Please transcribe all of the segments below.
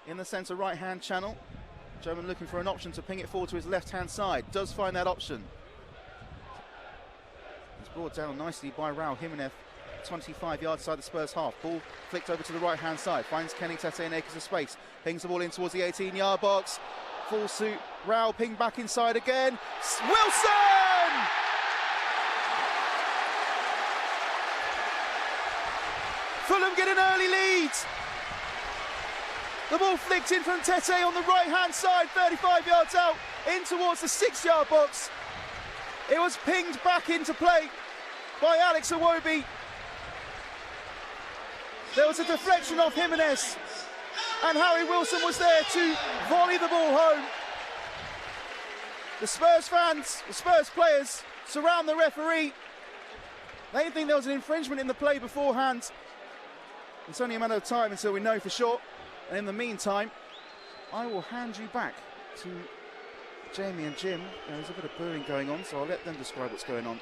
in the centre right-hand channel. German looking for an option to ping it forward to his left-hand side. Does find that option. It's brought down nicely by Raul Jimenez, 25 yards side the Spurs half. Ball flicked over to the right-hand side. Finds Kenny Tete in acres of space. Pings the ball in towards the 18-yard box. Full suit. Raul ping back inside again. Wilson! Fulham get an early lead. The ball flicked in from Tete on the right-hand side, 35 yards out, in towards the 6-yard box. It was pinged back into play by Alex Iwobi. There was a deflection off Jimenez, and Harry Wilson was there to volley the ball home. The Spurs fans, the Spurs players surround the referee. They think there was an infringement in the play beforehand. It's only a matter of time until we know for sure. And in the meantime, I will hand you back to Jamie and Jim. There's a bit of booing going on, so I'll let them describe what's going on.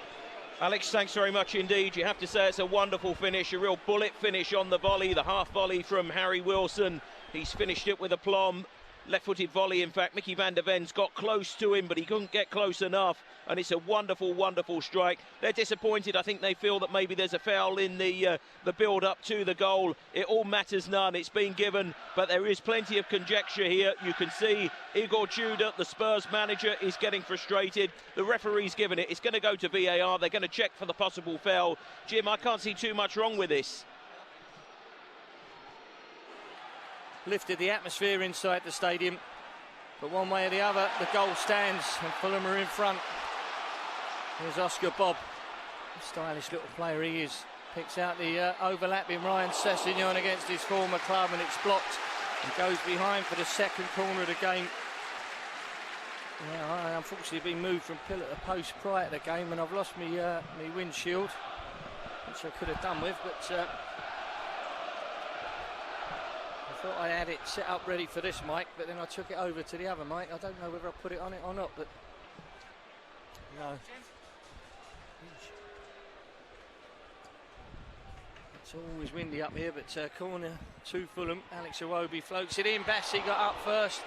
Alex, thanks very much indeed. You have to say it's a wonderful finish, a real bullet finish on the volley, the half volley from Harry Wilson. He's finished it with aplomb. Left-footed volley, in fact. Mickey van der Ven's got close to him, but he couldn't get close enough. And it's a wonderful, wonderful strike. They're disappointed. I think they feel that maybe there's a foul in the build-up to the goal. It all matters none. It's been given, but there is plenty of conjecture here. You can see Igor Tudor, the Spurs manager, is getting frustrated. The referee's given it. It's going to go to VAR. They're going to check for the possible foul. Jim, I can't see too much wrong with this. Lifted the atmosphere inside the stadium, but one way or the other the goal stands and Fulham are in front. Here's Oscar Bob, a stylish little player he is, picks out the overlapping Ryan Sessegnon against his former club, and it's blocked and goes behind for the second corner of the game. Yeah, I unfortunately been moved from pillar to post prior to the game, and I've lost my windshield, which I could have done with, but I thought I had it set up ready for this mic, but then I took it over to the other mic. I don't know whether I put it on it or not, but no. It's always windy up here, but corner to Fulham. Alex Iwobi floats it in. Bassey got up first.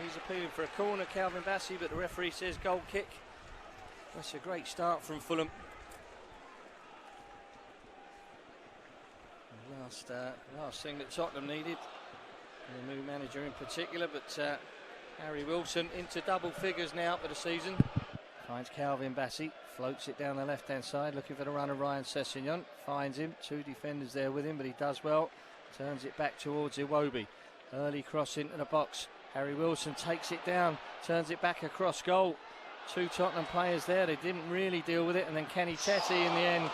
He's appealing for a corner, Calvin Bassey, but the referee says goal kick. That's a great start from Fulham. Last thing that Tottenham needed, the new manager in particular, but Harry Wilson into double figures now for the season. Finds Calvin Bassey, floats it down the left-hand side, looking for the runner Ryan Sessegnon. Finds him, two defenders there with him, but he does well. Turns it back towards Iwobi. Early cross into the box. Harry Wilson takes it down, turns it back across goal. Two Tottenham players there, they didn't really deal with it, and then Kenny Tete in the end.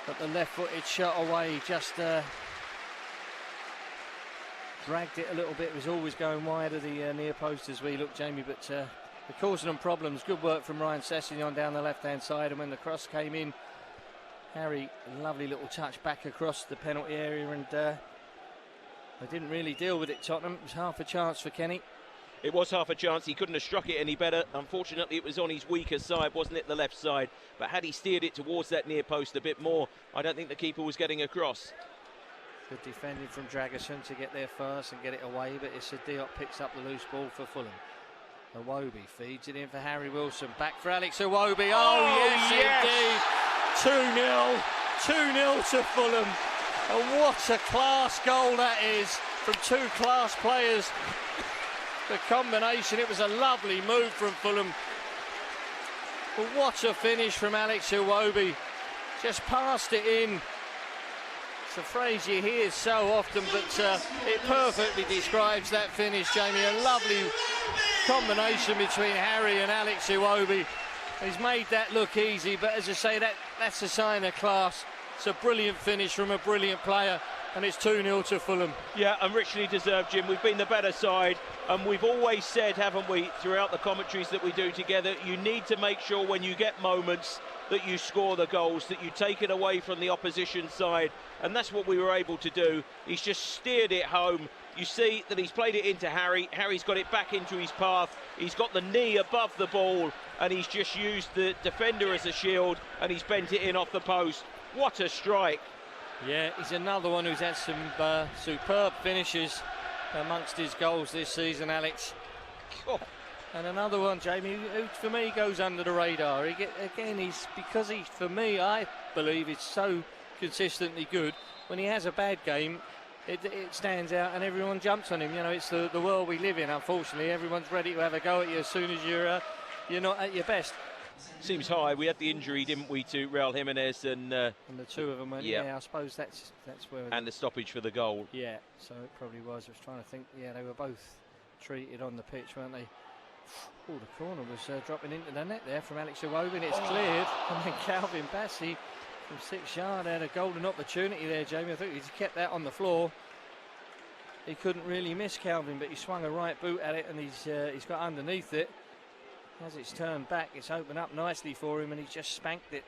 But the left-footed shot away, just dragged it a little bit. It was always going wide of the near post as we look, Jamie, but they're causing them problems. Good work from Ryan Sessegnon down the left-hand side, and when the cross came in, Harry, a lovely little touch back across the penalty area, and they didn't really deal with it, Tottenham. It was half a chance for Kenny. It was half a chance. He couldn't have struck it any better. Unfortunately, it was on his weaker side, wasn't it, the left side? But had he steered it towards that near post a bit more, I don't think the keeper was getting across. Good defending from Dragerson to get there first and get it away, but Issa Diop picks up the loose ball for Fulham. Iwobi feeds it in for Harry Wilson. Back for Alex Iwobi. Oh, yes, indeed. 2-0 to Fulham. And what a class goal that is from two class players. The combination, it was a lovely move from Fulham. But what a finish from Alex Iwobi. Just passed it in. It's a phrase you hear so often, but it perfectly describes that finish, Jamie. A lovely combination between Harry and Alex Iwobi. He's made that look easy, but as I say, that's a sign of class. It's a brilliant finish from a brilliant player, and it's 2-0 to Fulham. Yeah, and richly deserved, Jim. We've been the better side, and we've always said, haven't we, throughout the commentaries that we do together, you need to make sure when you get moments that you score the goals, that you take it away from the opposition side, and that's what we were able to do. He's just steered it home. You see that he's played it into Harry. Harry's got it back into his path. He's got the knee above the ball, and he's just used the defender as a shield, and he's bent it in off the post. What a strike. Yeah, he's another one who's had some superb finishes. amongst his goals this season, Alex. Oh. And another one, Jamie, who for me goes under the radar. For me, I believe he's so consistently good. When he has a bad game, it stands out and everyone jumps on him. You know, it's the world we live in, unfortunately. Everyone's ready to have a go at you as soon as you're not at your best. Seems high. We had the injury, didn't we, to Raul Jimenez and the two of them went. Yeah, I suppose that's where. And the stoppage for the goal. Yeah, so it probably was. I was trying to think. Yeah, they were both treated on the pitch, weren't they? Oh, the corner was dropping into the net there from Alex Iwobi, and it's cleared. And then Calvin Bassey from 6 yards had a golden opportunity there, Jamie. I think he kept that on the floor. He couldn't really miss Calvin, but he swung a right boot at it, and he's got underneath it. As it's turned back, it's opened up nicely for him, and he's just spanked it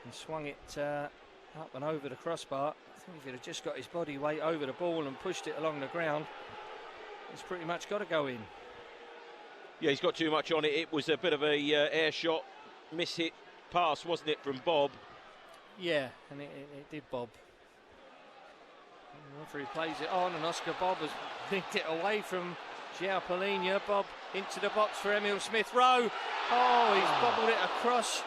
and swung it up and over the crossbar. I think if he'd have just got his body weight over the ball and pushed it along the ground, it's pretty much got to go in. Yeah, he's got too much on it. It was a bit of a air shot, miss-hit pass, wasn't it, from Bob? Yeah, and it did bob. And the referee plays it on, and Oscar Bob has nicked it away from João Palhinha. Bob into the box for Emil Smith-Rowe. Oh, he's bobbled it across.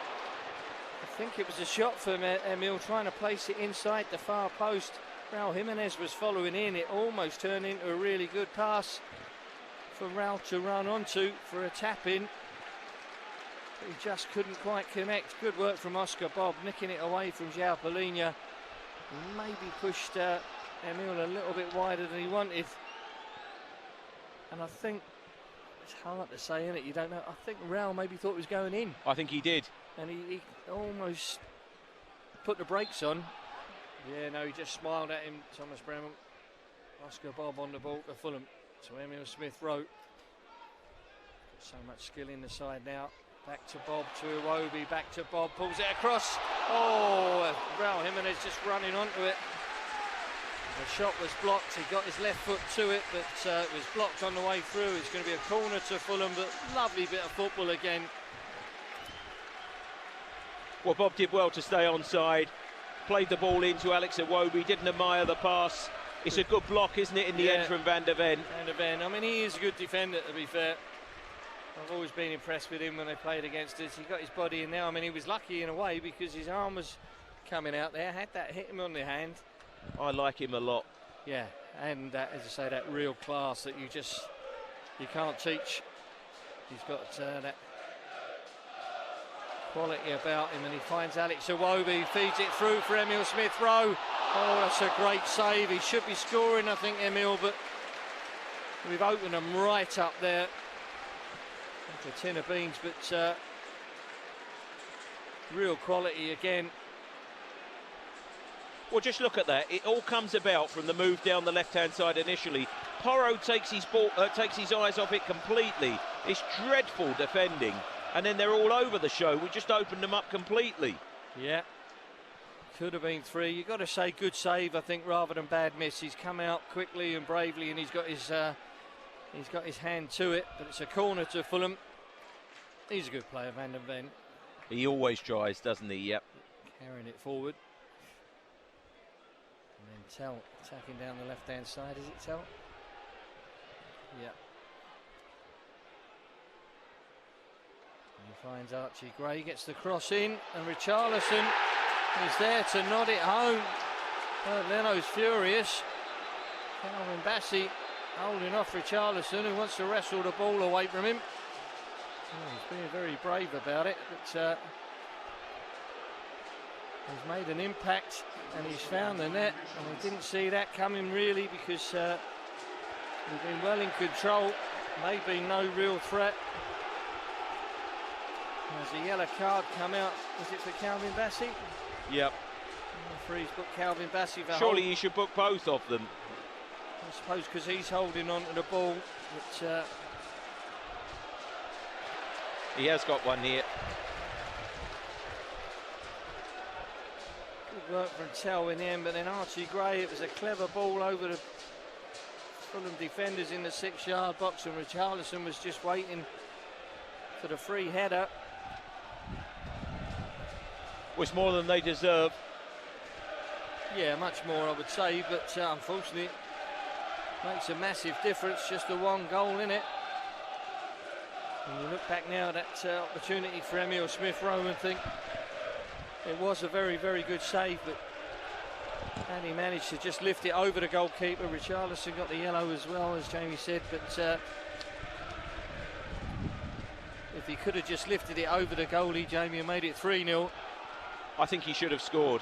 I think it was a shot from Emil trying to place it inside the far post. Raul Jimenez was following in. It almost turned into a really good pass for Raul to run onto for a tap-in. But he just couldn't quite connect. Good work from Oscar Bob, nicking it away from João Palhinha. Maybe pushed Emil a little bit wider than he wanted. And I think, it's hard to say, isn't it? You don't know. I think Raul maybe thought it was going in. I think he did. And he almost put the brakes on. Yeah, no, he just smiled at him, Thomas Brennan. Oscar Bob on the ball for Fulham. So Emil Smith-Rowe. So much skill in the side now. Back to Bob, to Iwobi, back to Bob, pulls it across. Oh, Raul Jimenez just running onto it. The shot was blocked, he got his left foot to it, but it was blocked on the way through. It's going to be a corner to Fulham, but lovely bit of football again. Well, Bob did well to stay onside, played the ball into Alex Iwobi, didn't admire the pass. It's a good block, isn't it, in the end from Van der Ven? Van der Ven, I mean, he is a good defender, to be fair. I've always been impressed with him when they played against us. He got his body in there. I mean, he was lucky in a way because his arm was coming out there, had that hit him on the hand. I like him a lot. Yeah, and as I say, that real class that you can't teach. He's got that quality about him, and he finds Alex Iwobi, feeds it through for Emil Smith-Rowe. Oh, that's a great save. He should be scoring, I think, Emil, but we've opened them right up there. Like a tin of beans, but real quality again. Well, just look at that. It all comes about from the move down the left-hand side initially. Porro takes his eyes off it completely. It's dreadful defending, and then they're all over the show. We just opened them up completely. Yeah, could have been 3. You've got to say good save, I think, rather than bad miss. He's come out quickly and bravely, and he's got his hand to it. But it's a corner to Fulham. He's a good player, Van der Ven. He always tries, doesn't he? Yep. Carrying it forward. And then Tell attacking down the left-hand side. Is it Tell? Yeah. And he finds Archie Gray, gets the cross in, and Richarlison is there to nod it home. Well, Leno's furious. Calvin Bassey holding off Richarlison, who wants to wrestle the ball away from him. Oh, he's being very brave about it, but he's made an impact and he's found the net, and we didn't see that coming really because we've been well in control. Maybe no real threat. There's a yellow card come out. Was it for Calvin Bassey? Yep. The referee's booked Calvin Bassey for surely you should book both of them. I suppose because he's holding on to the ball. But, he has got one here. Good work from Tell in the end, but then Archie Gray, it was a clever ball over the Fulham defenders in the 6-yard box, and Richarlison was just waiting for the free header. Was more than they deserve. Yeah, much more I would say, but unfortunately Makes a massive difference, just the one goal in it. And you look back now at that opportunity for Emile Smith-Rowe and think it was a very, very good save, but and he managed to just lift it over the goalkeeper. Richarlison got the yellow as well, as Jamie said, but if he could have just lifted it over the goalie, Jamie, and made it 3-0. I think he should have scored.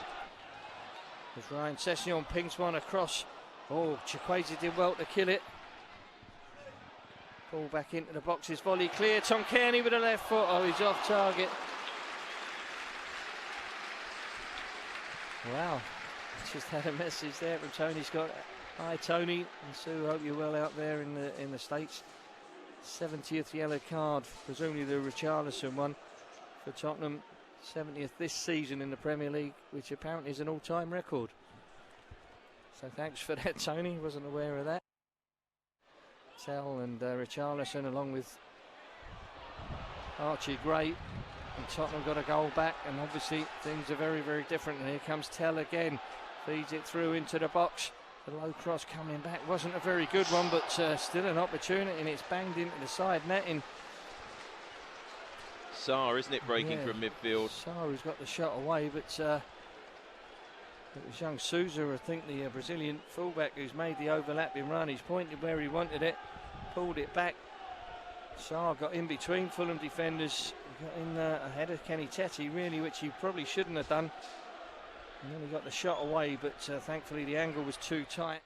As Ryan Sessegnon pings one across. Oh, Chukwueze did well to kill it. Ball back into the boxes, volley clear. Tom Kearney with a left foot. Oh, he's off target. Wow. Just had a message there from Tony Scott. Hi Tony, and Sue, hope you're well out there in the States. 70th yellow card, presumably the Richarlison one for Tottenham. 70th this season in the Premier League, which apparently is an all-time record. So thanks for that, Tony. Wasn't aware of that. Tell and Richarlison along with Archie Gray, and Tottenham got a goal back, and obviously things are very, very different. And here comes Tell again. Feeds it through into the box. The low cross coming back wasn't a very good one, but still an opportunity, and it's banged into the side netting. Sarr, isn't it, breaking from midfield? Sarr who's got the shot away, but it was young Souza, I think, the Brazilian fullback, who's made the overlapping run. He's pointed where he wanted it, pulled it back. Sarr got in between Fulham defenders, got in ahead of Kenny Teti, really, which he probably shouldn't have done. And then he got the shot away, but thankfully the angle was too tight.